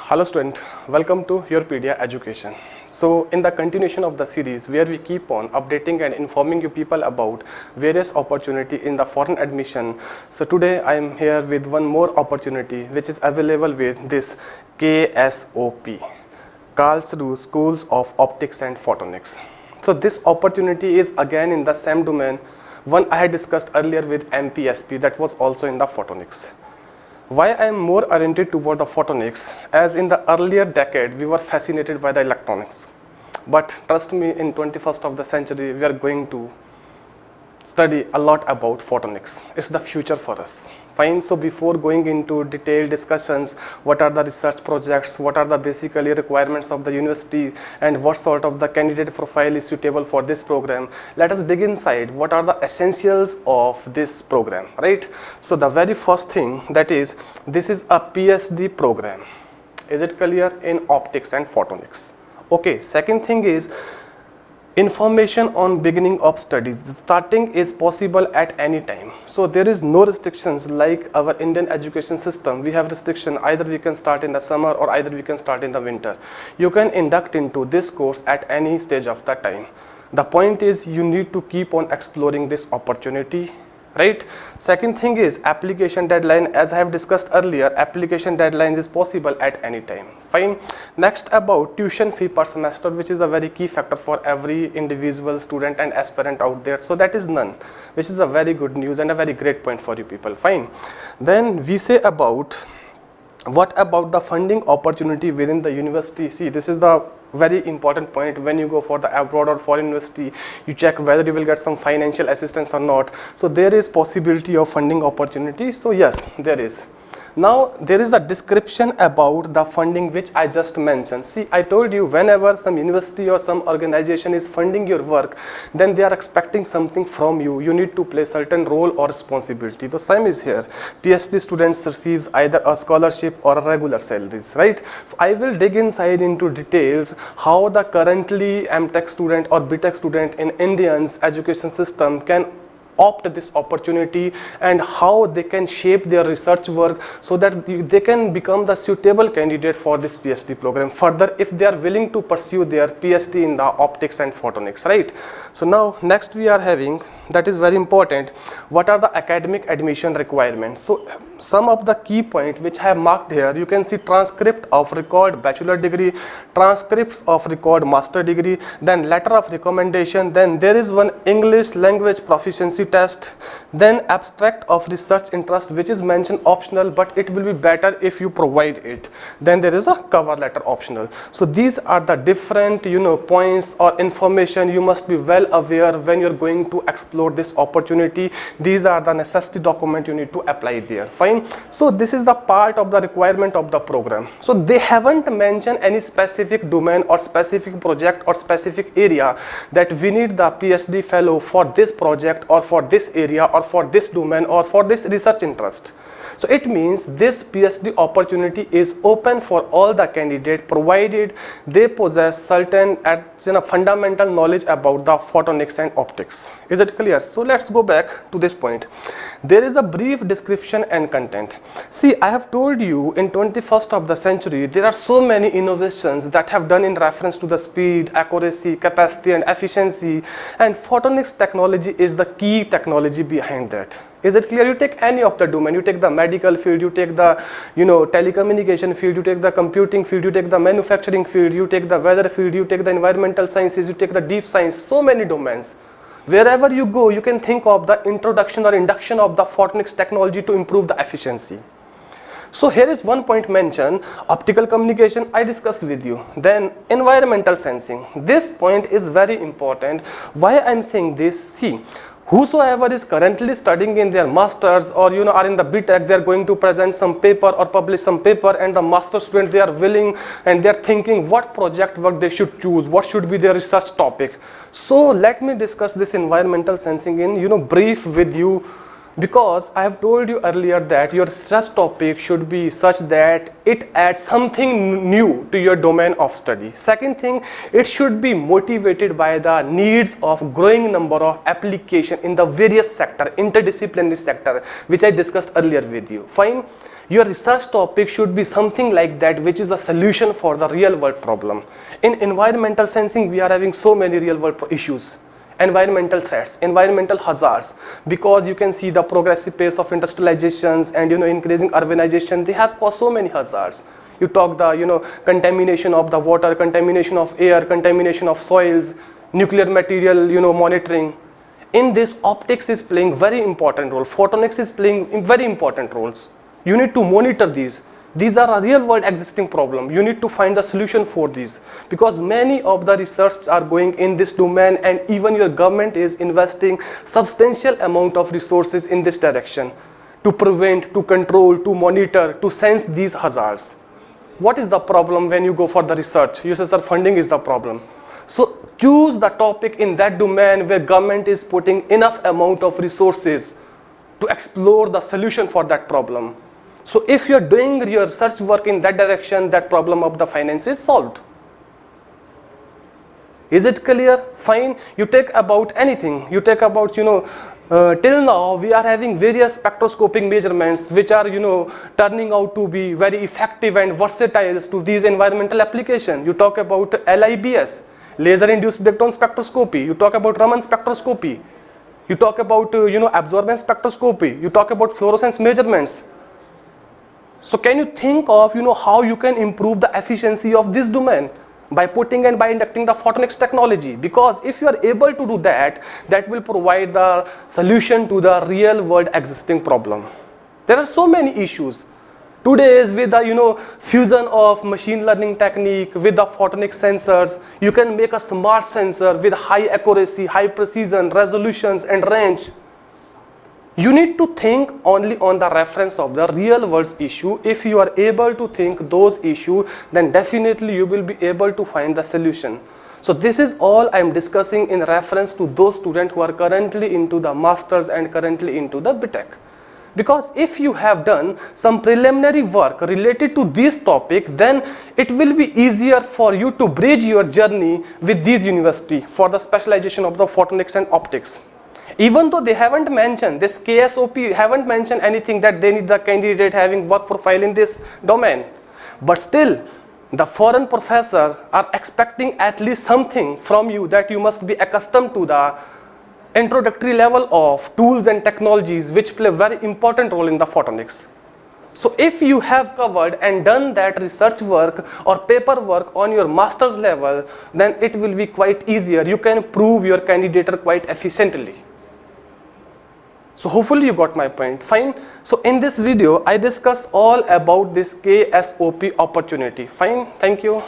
Hello student, welcome to Yourpedia Education. So in the continuation of the series where we keep on updating and informing you people about various opportunity in the foreign admission. So today I am here with one more opportunity which is available with this KSOP, Karlsruhe Schools of Optics and Photonics. So this opportunity is again in the same domain one I had discussed earlier with MPSP, that was also in the photonics. Why I am more oriented toward the photonics, as in the earlier decade we were fascinated by the electronics, but trust me, in 21st of the century we are going to study a lot about photonics. It's the future for us. Fine. So before going into detailed discussions, what are the research projects, what are the basically requirements of the university, and what sort of the candidate profile is suitable for this program, let us dig inside what are the essentials of this program, right? So the very first thing, that is, this is a PhD program. Is it clear? In optics and photonics. Okay. Second thing is information on beginning of studies. Starting is possible at any time. So there is no restrictions like our Indian education system. We have restriction, either we can start in the summer or either we can start in the winter. You can induct into this course at any stage of the time. The point is you need to keep on exploring this opportunity, right? Second thing is application deadline. As I have discussed earlier, application deadlines is possible at any time. Fine. Next, about tuition fee per semester, which is a very key factor for every individual student and aspirant out there. So that is none, which is a very good news and a very great point for you people. Fine. Then we say about what about the funding opportunity within the university. See, this is the very important point. When you go for the abroad or foreign university, you check whether you will get some financial assistance or not. So there is possibility of funding opportunity. So yes, there is. Now there is a description about the funding which I just mentioned. See, I told you whenever some university or some organization is funding your work, then they are expecting something from you. You need to play certain role or responsibility. The same is here. PhD students receives either a scholarship or a regular salaries, right? So I will dig inside into details how the currently MTech student or BTech student in Indian's education system can opt this opportunity and how they can shape their research work so that they can become the suitable candidate for this PhD program further if they are willing to pursue their PhD in the optics and photonics, right? So now next we are having, that is very important, what are the academic admission requirements. So some of the key points which I have marked here, you can see transcript of record bachelor degree, transcripts of record master degree, then letter of recommendation, then there is one English language proficiency test, then abstract of research interest which is mentioned optional, but it will be better if you provide it. Then there is a cover letter optional. So these are the different points or information you must be well aware when you're going to explore this opportunity. These are the necessity document you need to apply there. Fine. So this is the part of the requirement of the program. So they haven't mentioned any specific domain or specific project or specific area that we need the PhD fellow for this project or for this area or for this domain or for this research interest. So it means this PhD opportunity is open for all the candidates provided they possess certain fundamental knowledge about the photonics and optics. Is it clear? So let's go back to this point. There is a brief description and content. See, I have told you in 21st of the century there are so many innovations that have done in reference to the speed, accuracy, capacity and efficiency, and photonics technology is the key technology behind that. Is it clear? You take any of the domain, you take the medical field, you take the telecommunication field, you take the computing field, you take the manufacturing field, you take the weather field, you take the environmental sciences, you take the deep science, so many domains. Wherever you go, you can think of the introduction or induction of the photonics technology to improve the efficiency. So here is one point mentioned, optical communication, I discussed with you. Then environmental sensing. This point is very important. Why I am saying this? See, whosoever is currently studying in their masters or are in the BTech, they are going to present some paper or publish some paper, and the master student, they are willing and they are thinking what project work they should choose, what should be their research topic. So let me discuss this environmental sensing in brief with you, because I have told you earlier that your research topic should be such that it adds something new to your domain of study. Second thing, it should be motivated by the needs of growing number of application in the various sector, interdisciplinary sector, which I discussed earlier with you. Fine. Your research topic should be something like that, which is a solution for the real world problem. In environmental sensing, we are having so many real world issues. Environmental threats, environmental hazards, because you can see the progressive pace of industrializations and increasing urbanization, they have caused so many hazards. You talk the contamination of the water, contamination of air, contamination of soils, nuclear material monitoring. In this, optics is playing very important role. Photonics is playing very important roles. You need to monitor these. These are a real world existing problem. You need to find a solution for these, because many of the research are going in this domain, and even your government is investing substantial amount of resources in this direction to prevent, to control, to monitor, to sense these hazards. What is the problem when you go for the research? You say, sir, funding is the problem. So choose the topic in that domain where government is putting enough amount of resources to explore the solution for that problem. So if you're doing your research work in that direction, that problem of the finance is solved. Is it clear? Fine. You take about anything. You take about, till now we are having various spectroscopic measurements which are, turning out to be very effective and versatile to these environmental applications. You talk about LIBS, laser-induced breakdown spectroscopy. You talk about Raman spectroscopy. You talk about, absorbance spectroscopy. You talk about fluorescence measurements. So can you think of, how you can improve the efficiency of this domain by putting and by inducting the photonics technology? Because if you are able to do that, that will provide the solution to the real world existing problem. There are so many issues. Today is with the fusion of machine learning technique with the photonic sensors, you can make a smart sensor with high accuracy, high precision, resolutions and range. You need to think only on the reference of the real world issue. If you are able to think those issues, then definitely you will be able to find the solution. So this is all I am discussing in reference to those students who are currently into the masters and currently into the BTech. Because if you have done some preliminary work related to this topic, then it will be easier for you to bridge your journey with this university for the specialization of the photonics and optics. Even though they haven't mentioned, this KSOP haven't mentioned anything that they need the candidate having work profile in this domain. But still, the foreign professors are expecting at least something from you, that you must be accustomed to the introductory level of tools and technologies which play a very important role in the photonics. So if you have covered and done that research work or paper work on your master's level, then it will be quite easier. You can prove your candidature quite efficiently. So hopefully you got my point. Fine. So in this video, I discuss all about this KSOP opportunity. Fine. Thank you.